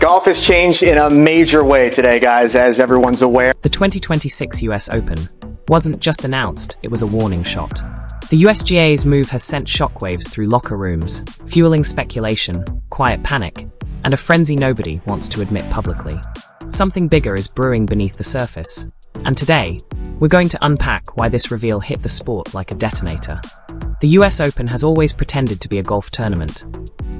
Golf has changed in a major way today, guys, as everyone's aware. The 2026 US Open wasn't just announced, it was a warning shot. The USGA's move has sent shockwaves through locker rooms, fueling speculation, quiet panic, and a frenzy nobody wants to admit publicly. Something bigger is brewing beneath the surface. And today, we're going to unpack why this reveal hit the sport like a detonator. The US Open has always pretended to be a golf tournament,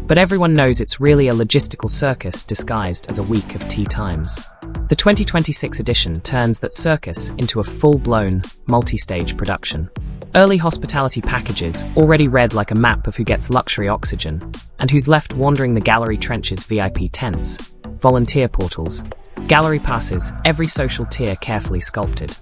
but everyone knows it's really a logistical circus disguised as a week of tee times. The 2026 edition turns that circus into a full-blown, multi-stage production. Early hospitality packages already read like a map of who gets luxury oxygen and who's left wandering the gallery trenches. VIP tents, volunteer portals, gallery passes, every social tier carefully sculpted.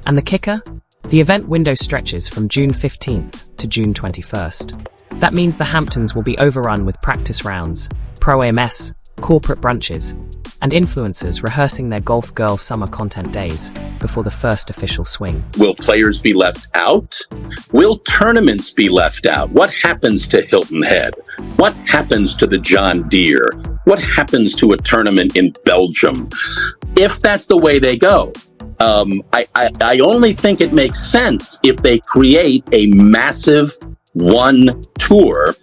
And the kicker? The event window stretches from June 15th to June 21st. That means the Hamptons will be overrun with practice rounds, pro-AMS, corporate brunches, and influencers rehearsing their golf girl summer content days before the first official swing. Will players be left out? Will tournaments be left out? What happens to Hilton Head? What happens to the John Deere? What happens to a tournament in Belgium? If that's the way they go, I only think it makes sense if they create a massive one tour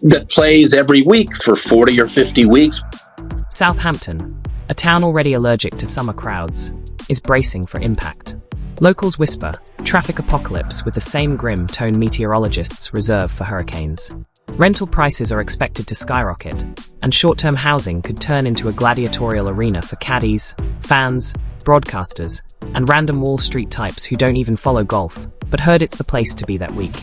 that plays every week for 40 or 50 weeks. Southampton, a town already allergic to summer crowds, is bracing for impact. Locals whisper, traffic apocalypse with the same grim tone meteorologists reserve for hurricanes. Rental prices are expected to skyrocket, and short-term housing could turn into a gladiatorial arena for caddies, fans, broadcasters, and random Wall Street types who don't even follow golf, but heard it's the place to be that week.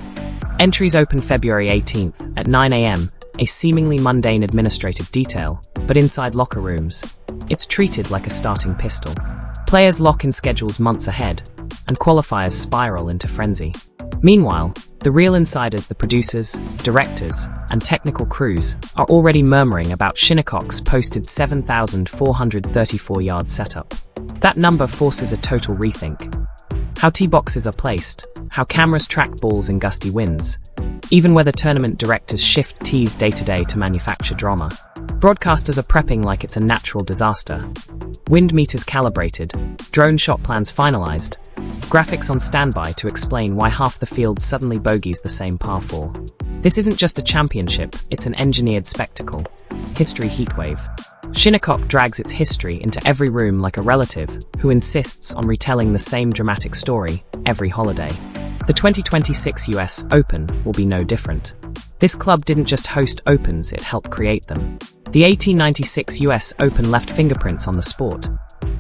Entries open February 18th at 9 a.m., a seemingly mundane administrative detail, but inside locker rooms, it's treated like a starting pistol. Players lock in schedules months ahead, and qualifiers spiral into frenzy. Meanwhile, the real insiders, the producers, directors, and technical crews, are already murmuring about Shinnecock's posted 7,434-yard setup. That number forces a total rethink. How tee boxes are placed, how cameras track balls in gusty winds, even whether tournament directors shift tees day-to-day to manufacture drama. Broadcasters are prepping like it's a natural disaster. Wind meters calibrated, drone shot plans finalized, graphics on standby to explain why half the field suddenly bogeys the same par 4. This isn't just a championship, it's an engineered spectacle. History heatwave. Shinnecock drags its history into every room like a relative who insists on retelling the same dramatic story every holiday. The 2026 US Open will be no different. This club didn't just host Opens, it helped create them. The 1896 US Open left fingerprints on the sport,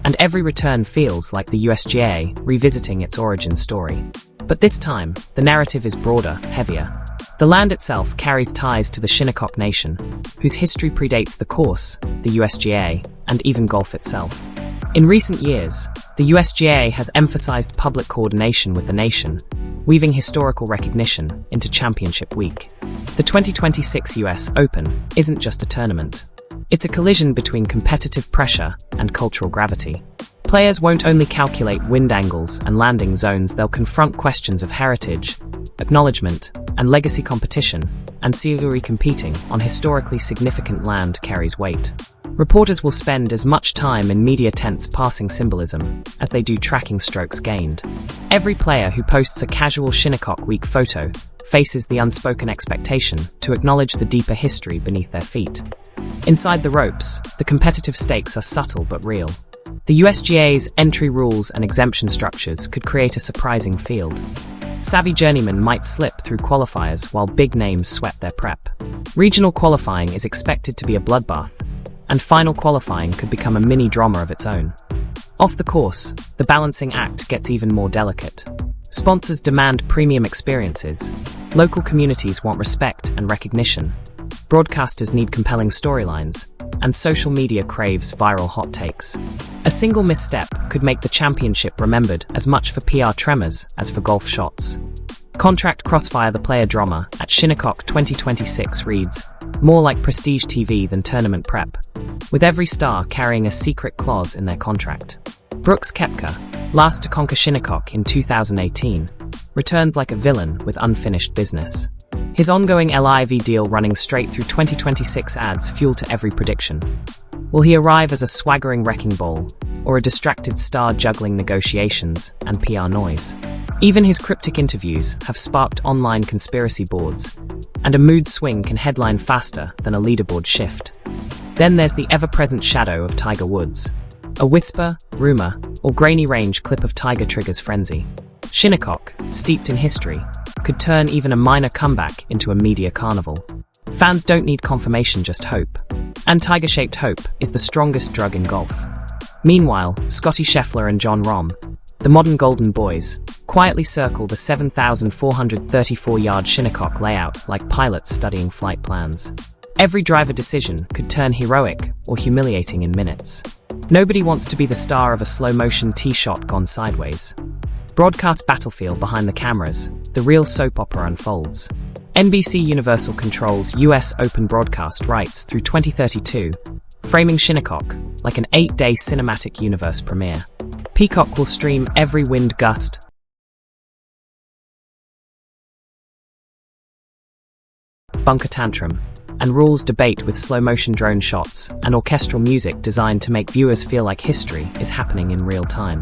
and every return feels like the USGA revisiting its origin story. But this time, the narrative is broader, heavier. The land itself carries ties to the Shinnecock Nation, whose history predates the course, the USGA, and even golf itself. In recent years, the USGA has emphasized public coordination with the nation, weaving historical recognition into Championship Week. The 2026 US Open isn't just a tournament. It's a collision between competitive pressure and cultural gravity. Players won't only calculate wind angles and landing zones, they'll confront questions of heritage, acknowledgement, and legacy. Competition, and ancillary competing on historically significant land carries weight. Reporters will spend as much time in media tents parsing symbolism as they do tracking strokes gained. Every player who posts a casual Shinnecock Week photo faces the unspoken expectation to acknowledge the deeper history beneath their feet. Inside the ropes, the competitive stakes are subtle but real. The USGA's entry rules and exemption structures could create a surprising field. Savvy journeymen might slip through qualifiers while big names sweat their prep. Regional qualifying is expected to be a bloodbath, and final qualifying could become a mini drama of its own. Off the course, the balancing act gets even more delicate. Sponsors demand premium experiences, local communities want respect and recognition, broadcasters need compelling storylines, and social media craves viral hot takes. A single misstep could make the championship remembered as much for PR tremors as for golf shots. Contract crossfire, the player drama at Shinnecock 2026 reads more like prestige TV than tournament prep, with every star carrying a secret clause in their contract. Brooks Koepka, last to conquer Shinnecock in 2018, returns like a villain with unfinished business. His ongoing LIV deal running straight through 2026 adds fuel to every prediction. Will he arrive as a swaggering wrecking ball, or a distracted star juggling negotiations and PR noise? Even his cryptic interviews have sparked online conspiracy boards, and a mood swing can headline faster than a leaderboard shift. Then there's the ever-present shadow of Tiger Woods. A whisper, rumor, or grainy range clip of Tiger triggers frenzy. Shinnecock, steeped in history, could turn even a minor comeback into a media carnival. Fans don't need confirmation, just hope. And Tiger-shaped hope is the strongest drug in golf. Meanwhile, Scottie Scheffler and Jon Rahm, the modern Golden Boys, quietly circle the 7,434-yard Shinnecock layout like pilots studying flight plans. Every driver decision could turn heroic or humiliating in minutes. Nobody wants to be the star of a slow-motion tee shot gone sideways. Broadcast battlefield behind the cameras, the real soap opera unfolds. NBC Universal controls US Open broadcast rights through 2032, framing Shinnecock like an 8-day cinematic universe premiere. Peacock will stream every wind gust, bunker tantrum, and rules debate with slow-motion drone shots and orchestral music designed to make viewers feel like history is happening in real time.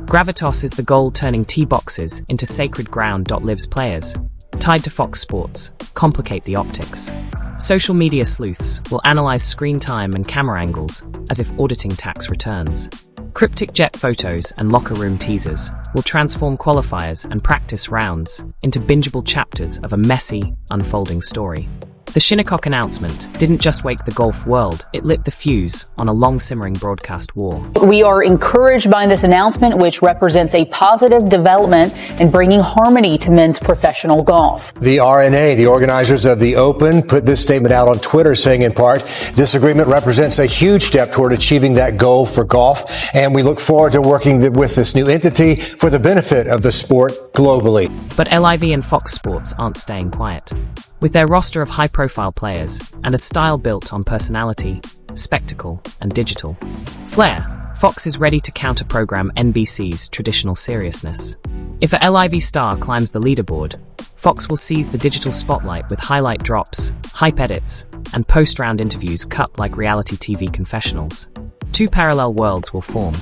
Gravitas is the goal turning tee boxes into sacred ground. Lives players, tied to Fox Sports, complicate the optics. Social media sleuths will analyze screen time and camera angles as if auditing tax returns. Cryptic jet photos and locker room teasers will transform qualifiers and practice rounds into bingeable chapters of a messy, unfolding story. The Shinnecock announcement didn't just wake the golf world, it lit the fuse on a long-simmering broadcast war. We are encouraged by this announcement, which represents a positive development in bringing harmony to men's professional golf. The RNA, the organizers of the Open, put this statement out on Twitter saying, in part, this agreement represents a huge step toward achieving that goal for golf, and we look forward to working with this new entity for the benefit of the sport globally. But LIV and Fox Sports aren't staying quiet. With their roster of high-profile players and a style built on personality, spectacle, and digital flair, Fox is ready to counter-program NBC's traditional seriousness. If a LIV star climbs the leaderboard, Fox will seize the digital spotlight with highlight drops, hype edits, and post-round interviews cut like reality TV confessionals. Two parallel worlds will form.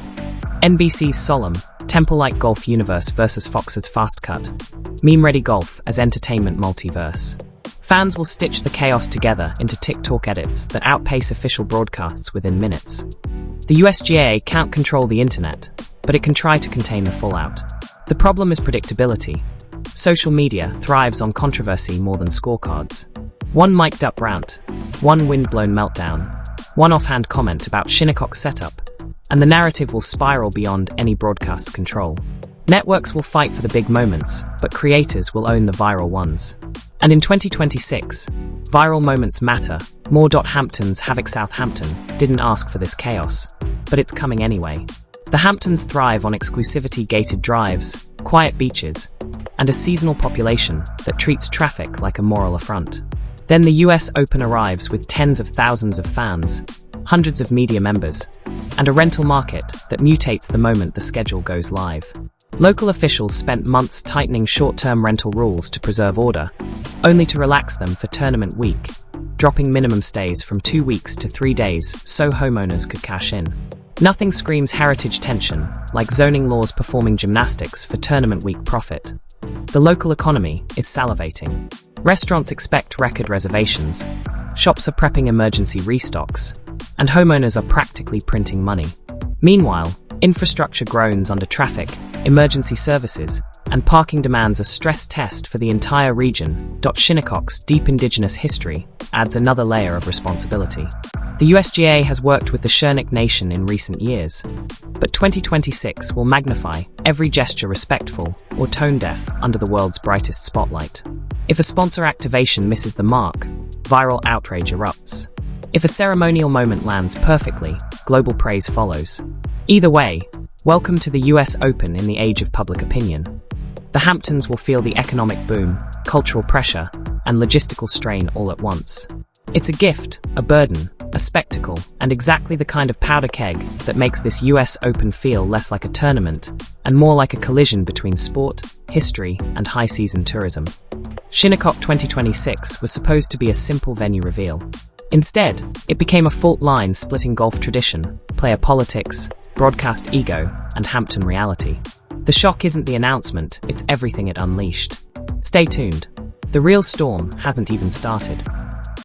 NBC's solemn, temple-like golf universe versus Fox's fast-cut, meme-ready golf as entertainment multiverse. Fans will stitch the chaos together into TikTok edits that outpace official broadcasts within minutes. The USGA can't control the internet, but it can try to contain the fallout. The problem is predictability. Social media thrives on controversy more than scorecards. One mic'd-up rant, one wind-blown meltdown, one offhand comment about Shinnecock's setup, and the narrative will spiral beyond any broadcast's control. Networks will fight for the big moments, but creators will own the viral ones. And in 2026, viral moments matter more. Hamptons Havoc Southampton didn't ask for this chaos, but it's coming anyway. The Hamptons thrive on exclusivity, gated drives, quiet beaches, and a seasonal population that treats traffic like a moral affront. Then the US Open arrives with tens of thousands of fans, hundreds of media members, and a rental market that mutates the moment the schedule goes live. Local officials spent months tightening short-term rental rules to preserve order, only to relax them for tournament week, dropping minimum stays from 2 weeks to 3 days so homeowners could cash in. Nothing screams heritage tension like zoning laws performing gymnastics for tournament week profit. The local economy is salivating. Restaurants expect record reservations, shops are prepping emergency restocks, and homeowners are practically printing money. Meanwhile, infrastructure groans under traffic, emergency services, and parking demands a stress test for the entire region. Shinnecock's deep indigenous history adds another layer of responsibility. The USGA has worked with the Shernick Nation in recent years, but 2026 will magnify every gesture respectful or tone-deaf under the world's brightest spotlight. If a sponsor activation misses the mark, viral outrage erupts. If a ceremonial moment lands perfectly, global praise follows. Either way, welcome to the US Open in the age of public opinion. The Hamptons will feel the economic boom, cultural pressure, and logistical strain all at once. It's a gift, a burden, a spectacle, and exactly the kind of powder keg that makes this US Open feel less like a tournament and more like a collision between sport, history, and high-season tourism. Shinnecock 2026 was supposed to be a simple venue reveal. Instead, it became a fault line splitting golf tradition, player politics, broadcast ego, and Hampton reality. The shock isn't the announcement, it's everything it unleashed. Stay tuned. The real storm hasn't even started.